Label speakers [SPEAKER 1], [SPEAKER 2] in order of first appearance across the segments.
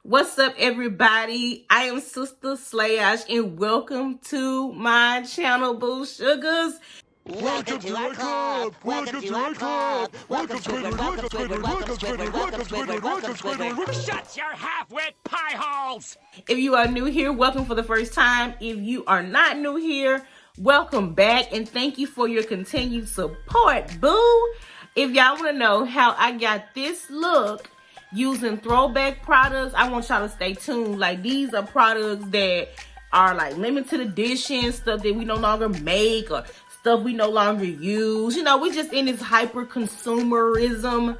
[SPEAKER 1] What's up, everybody? I am Sister Slash, and welcome to my channel, Boo Sugars.
[SPEAKER 2] Welcome to our club! Welcome to our club! Welcome, Squidward! Welcome, Squidward! Welcome, Squidward! Welcome, Squidward! Welcome, Squidward!
[SPEAKER 3] Shut your half-wit pie holes!
[SPEAKER 1] If you are new here, welcome for the first time. If you are not new here, welcome back, and thank you for your continued support, boo. If y'all want to know how I got this look using throwback products, I want y'all to stay tuned. Like, these are products that are like limited edition, stuff that we no longer make, or stuff we no longer use. You know, we're just in this hyper consumerism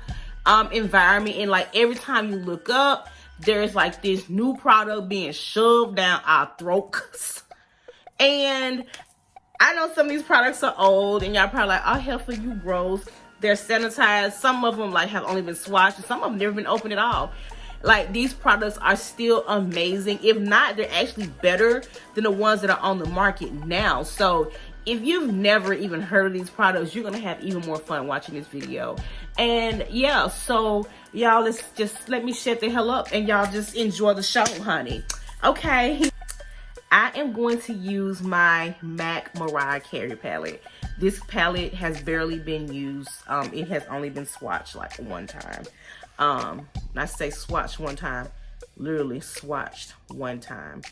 [SPEAKER 1] environment, and like every time you look up, there's like this new product being shoved down our throats. And I know some of these products are old, and y'all probably like, oh, hell for you, bros. They're sanitized. Some of them like have only been swatched, and some of them never been opened at all. Like, these products are still amazing. If not, they're actually better than the ones that are on the market now. So if you've never even heard of these products, you're gonna have even more fun watching this video. And yeah, so y'all, let me shut the hell up and y'all just enjoy the show, honey. Okay. I am going to use my MAC Mariah Carey palette. This palette has barely been used. It has only been swatched like one time. I say swatched one time, literally swatched one time.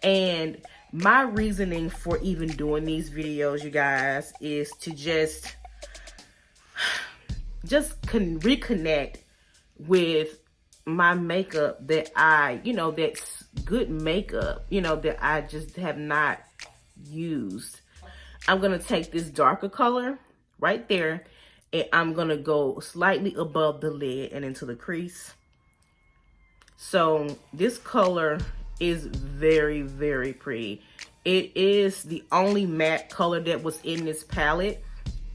[SPEAKER 1] And my reasoning for even doing these videos, you guys, is to just reconnect with my makeup that that's good makeup, that I just have not used. I'm gonna take this darker color right there, and I'm gonna go slightly above the lid and into the crease. So this color is very, very pretty. It is the only matte color that was in this palette,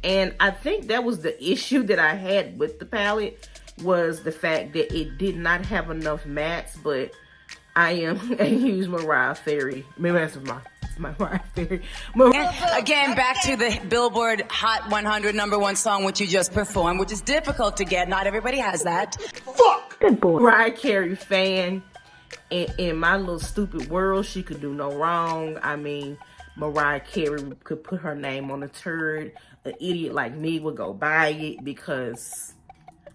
[SPEAKER 1] and I think that was the issue that I had with the palette, was the fact that it did not have enough mattes. But I am a huge Mariah Carey. Maybe that's my Mariah Carey.
[SPEAKER 4] Again, back to the Billboard Hot 100 #1 song, which you just performed, which is difficult to get. Not everybody has that.
[SPEAKER 2] Fuck!
[SPEAKER 1] Good boy. Mariah Carey fan. In my little stupid world, she could do no wrong. I mean, Mariah Carey could put her name on a turd. An idiot like me would go buy it, because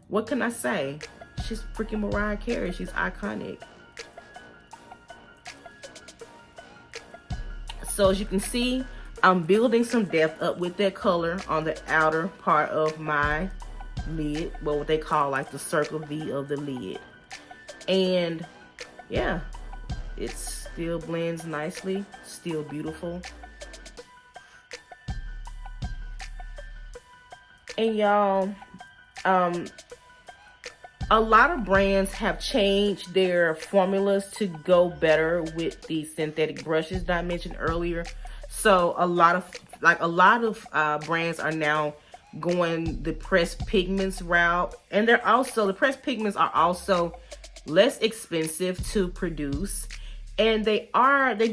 [SPEAKER 1] what can I say? She's freaking Mariah Carey. She's iconic. So as you can see, I'm building some depth up with that color on the outer part of my lid. Well, what they call like the circle V of the lid. And yeah, it still blends nicely, still beautiful. And y'all, a lot of brands have changed their formulas to go better with the synthetic brushes that I mentioned earlier. So a lot of brands are now going the pressed pigments route, and the pressed pigments are also less expensive to produce, and they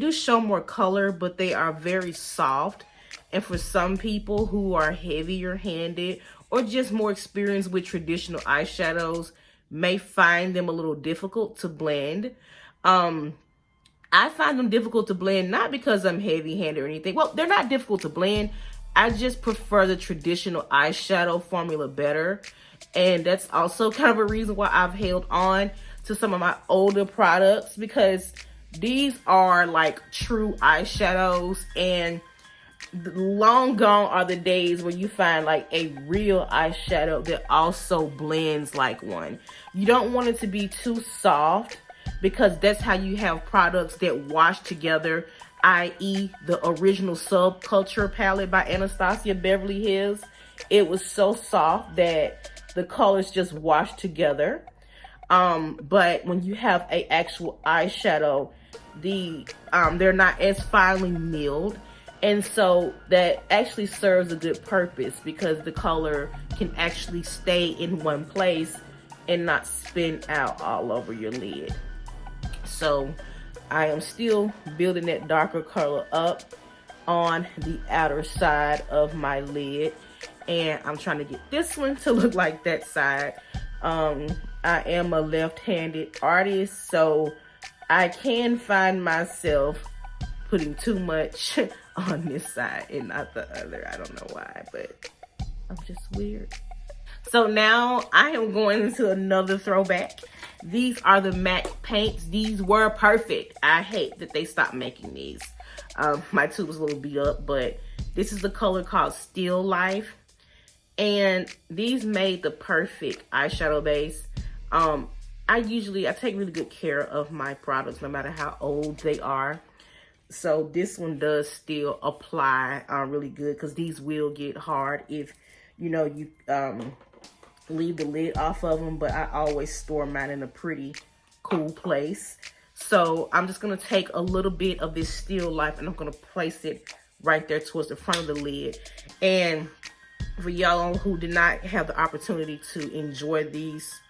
[SPEAKER 1] do show more color, but they are very soft. And for some people who are heavier handed or just more experienced with traditional eyeshadows, may find them a little difficult to blend. I find them difficult to blend, not because I'm heavy handed or anything. Well, they're not difficult to blend. I just prefer the traditional eyeshadow formula better. And that's also kind of a reason why I've held on to some of my older products, because these are like true eyeshadows, and long gone are the days where you find like a real eyeshadow that also blends like one. You don't want it to be too soft, because that's how you have products that wash together, i.e. the original Subculture palette by Anastasia Beverly Hills. It was so soft that the colors just washed together. But when you have a actual eyeshadow, they're not as finely milled. And so that actually serves a good purpose, because the color can actually stay in one place and not spin out all over your lid. So I am still building that darker color up on the outer side of my lid, and I'm trying to get this one to look like that side. I am a left-handed artist, so I can find myself putting too much on this side and not the other. I don't know why, but I'm just weird. So now I am going into another throwback. These are the MAC paints. These were perfect. I hate that they stopped making these. My tube was a little beat up, but this is the color called Still Life. And these made the perfect eyeshadow base. I take really good care of my products no matter how old they are. So this one does still apply really good, because these will get hard if you leave the lid off of them. But I always store mine in a pretty cool place. So I'm just going to take a little bit of this Still Life and I'm going to place it right there towards the front of the lid. And for y'all who did not have the opportunity to enjoy these,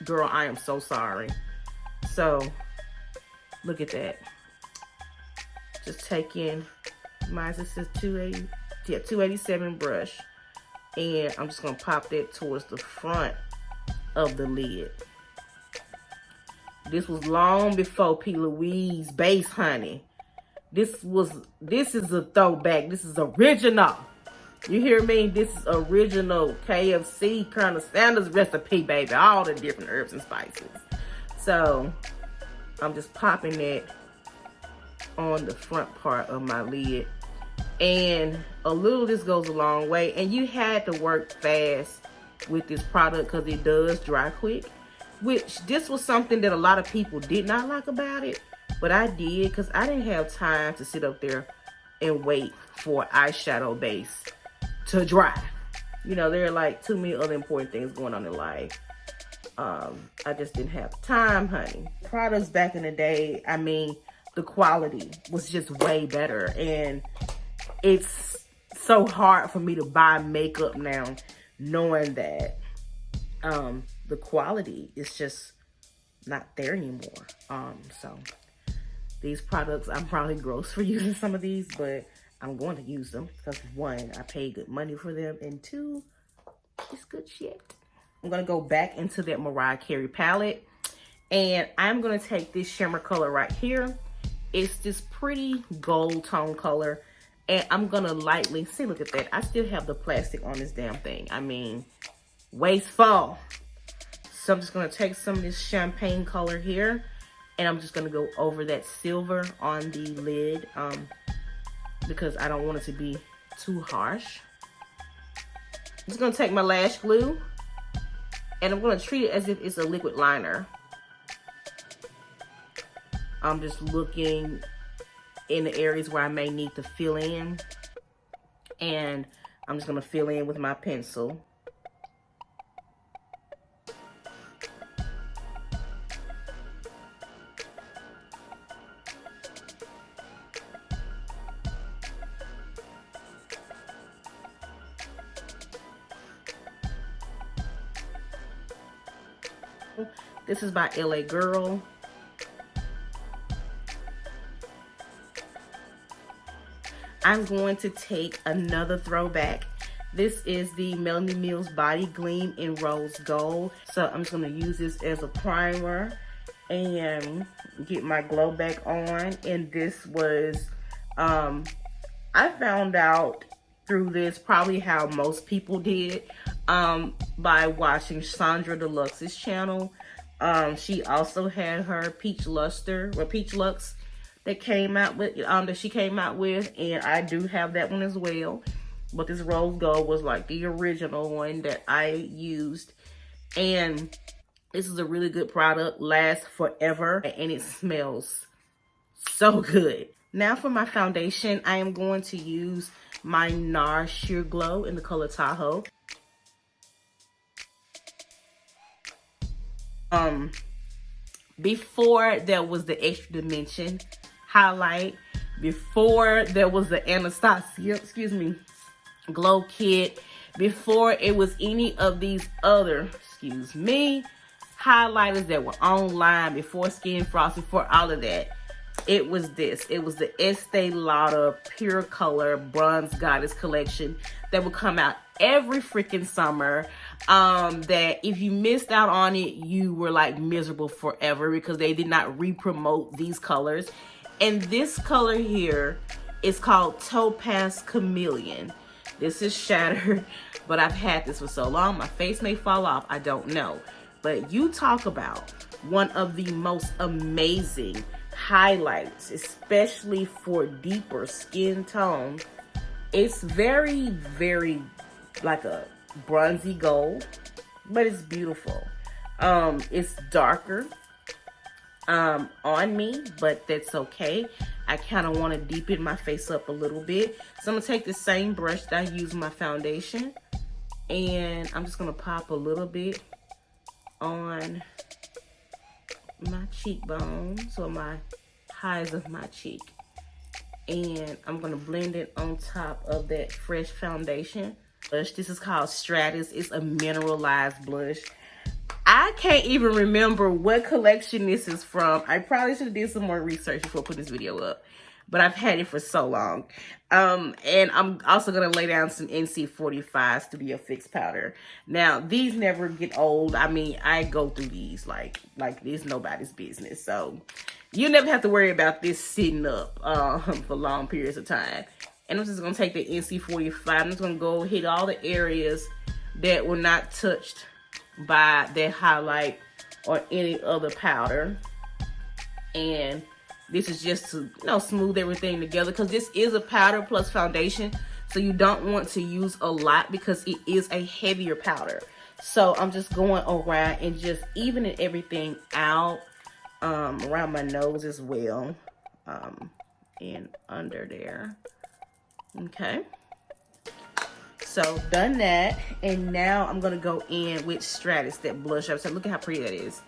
[SPEAKER 1] girl, I am so sorry. So look at that. Just take in, mine says 287 brush, and I'm just gonna pop that towards the front of the lid. This was long before P. Louise base, honey. This is a throwback. This is original. You hear me? This is original KFC Colonel Sanders recipe, baby. All the different herbs and spices. So I'm just popping that on the front part of my lid. And a little of this goes a long way. And you had to work fast with this product because it does dry quick. Which this was something that a lot of people did not like about it. But I did, because I didn't have time to sit up there and wait for eyeshadow base to dry. You know, there are like too many other important things going on in life. I just didn't have time, honey. Products back in the day, I mean, the quality was just way better. And it's so hard for me to buy makeup now, knowing that the quality is just not there anymore. So these products, I'm probably gross for using some of these, but I'm going to use them because one, I paid good money for them, and two, it's good shit. I'm going to go back into that Mariah Carey palette, and I'm going to take this shimmer color right here. It's this pretty gold tone color, and I'm going to lightly, see, look at that. I still have the plastic on this damn thing. I mean, wasteful. So I'm just going to take some of this champagne color here, and I'm just going to go over that silver on the lid because I don't want it to be too harsh. I'm just going to take my lash glue, and I'm going to treat it as if it's a liquid liner. I'm just looking in the areas where I may need to fill in, and I'm just going to fill in with my pencil. This is by LA Girl. I'm going to take another throwback. This is the Melanie Mills Body Gleam in Rose Gold. So I'm just going to use this as a primer and get my glow back on. And this was, I found out through this probably how most people did by watching Sandra Deluxe's channel. She also had her Peach Lux that came out with, that she came out with, and I do have that one as well. But this rose gold was like the original one that I used, and this is a really good product, lasts forever, and it smells so good. Now for my foundation, I am going to use my NARS Sheer Glow in the color Tahoe. Before there was the Extra Dimension highlight, before there was the Anastasia, glow kit, before it was any of these other, highlighters that were online, before Skin Frost, before all of that, it was this. It was the Estee Lauder Pure Color Bronze Goddess collection that would come out every freaking summer. that if you missed out on it, you were like miserable forever because they did not re-promote these colors. And this color here is called Topaz Chameleon. This is Shattered, but I've had this for so long, my face may fall off, I don't know. But you talk about one of the most amazing highlights, especially for deeper skin tone. It's very, very like a bronzy gold, but it's beautiful. It's darker on me, but that's okay. I kind of want to deepen my face up a little bit. So I'm going to take the same brush that I use my foundation, and I'm just going to pop a little bit on my cheekbones, or my highs of my cheek. And I'm going to blend it on top of that fresh foundation blush. This is called Stratus. It's a mineralized blush. I can't even remember what collection this is from. I probably should have did some more research before putting this video up, but I've had it for so long. And I'm also gonna lay down some NC45s to be a fixed powder. Now, these never get old. I mean, I go through these like it's nobody's business. So you never have to worry about this sitting up for long periods of time. And I'm just gonna take the NC45. I'm just gonna go hit all the areas that were not touched by that highlight or any other powder. And this is just to, you know, smooth everything together, because this is a powder plus foundation, so you don't want to use a lot because it is a heavier powder. So I'm just going around and just evening everything out around my nose as well, and under there. Okay, so done that, and now I'm gonna go in with Stratus, that blush. So look at how pretty that is.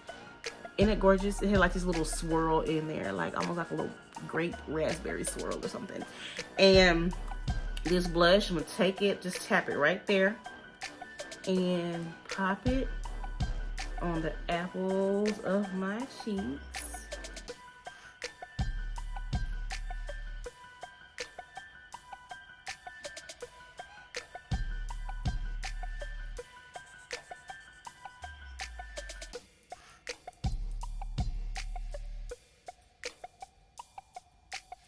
[SPEAKER 1] Isn't it gorgeous? It had like this little swirl in there, like almost like a little grape raspberry swirl or something. And this blush, I'm gonna take it, just tap it right there and pop it on the apples of my cheeks.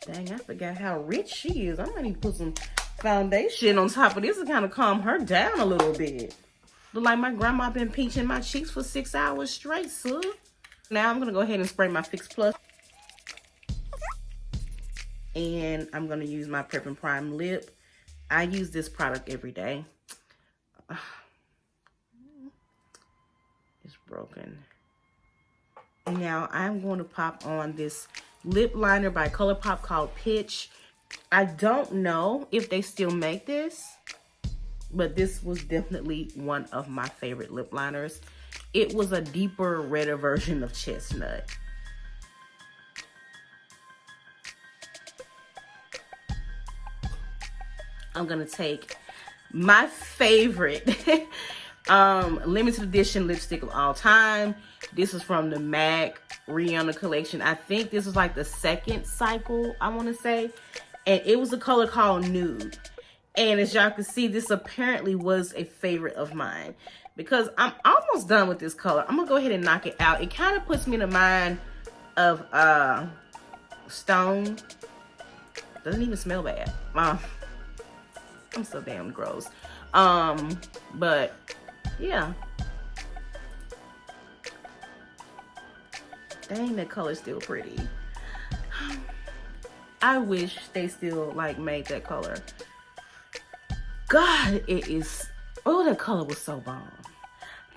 [SPEAKER 1] Dang, I forgot how rich she is. I might need to put some foundation on top of this to kind of calm her down a little bit. Look like my grandma been pinching my cheeks for 6 hours straight, so. Now I'm gonna go ahead and spray my Fix Plus. And I'm gonna use my Prep and Prime lip. I use this product every day. It's broken. And now I'm going to pop on this lip liner by ColourPop called Pitch. I don't know if they still make this, but this was definitely one of my favorite lip liners. It was a deeper, redder version of Chestnut. I'm gonna take my favorite limited edition lipstick of all time. This is from the MAC Rihanna collection. I think this is like the second cycle, I want to say. And it was a color called Nude. And as y'all can see, this apparently was a favorite of mine, because I'm almost done with this color. I'm going to go ahead and knock it out. It kind of puts me in the mind of Stone. Doesn't even smell bad. I'm so damn gross. But yeah. Dang, that color's still pretty. I wish they still like made that color. God, it is. Oh, that color was so bomb.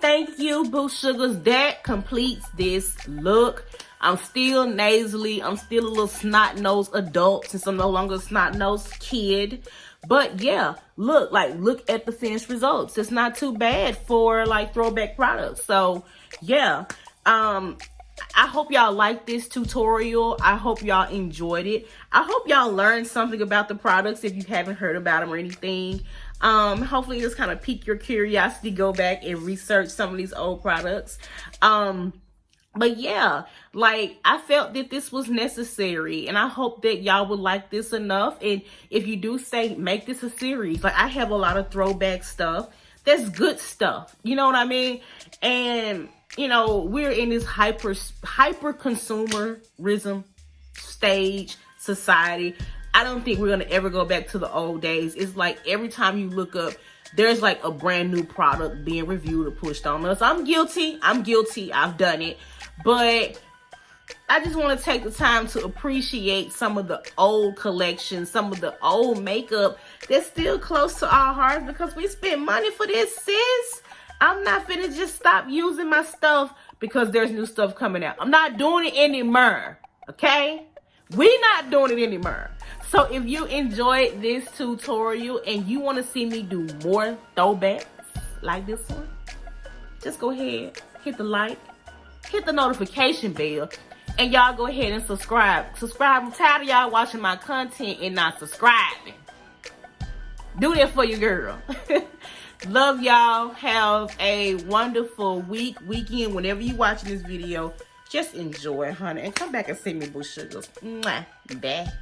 [SPEAKER 1] Thank you, Boo Sugars. That completes this look. I'm still nasally. I'm still a little snot-nosed adult since I'm no longer a snot-nosed kid. But yeah, look at the finished results. It's not too bad for like throwback products. So yeah, I hope y'all like this tutorial. I hope y'all enjoyed it. I hope y'all learned something about the products if you haven't heard about them or anything. Hopefully this kind of piqued your curiosity. Go back and research some of these old products. But yeah, like I felt that this was necessary, and I hope that y'all would like this enough. And if you do, say make this a series. Like I have a lot of throwback stuff That's good stuff. You know what I mean? And, you know, we're in this hyper consumerism stage society. I don't think we're going to ever go back to the old days. It's like every time you look up, there's like a brand new product being reviewed or pushed on us. I'm guilty. I've done it. But I just want to take the time to appreciate some of the old collections, some of the old makeup that's still close to our hearts, because we spent money for this, sis. I'm not finna just stop using my stuff because there's new stuff coming out. I'm not doing it anymore, okay? We not doing it anymore. So if you enjoyed this tutorial and you want to see me do more throwbacks like this one, just go ahead, hit the like, hit the notification bell, and y'all go ahead and subscribe. I'm tired of y'all watching my content and not subscribing. Do that for your girl. Love y'all. Have a wonderful weekend. Whenever you watching this video, just enjoy, honey. And come back and see me, boo sugars. Mwah. Bye.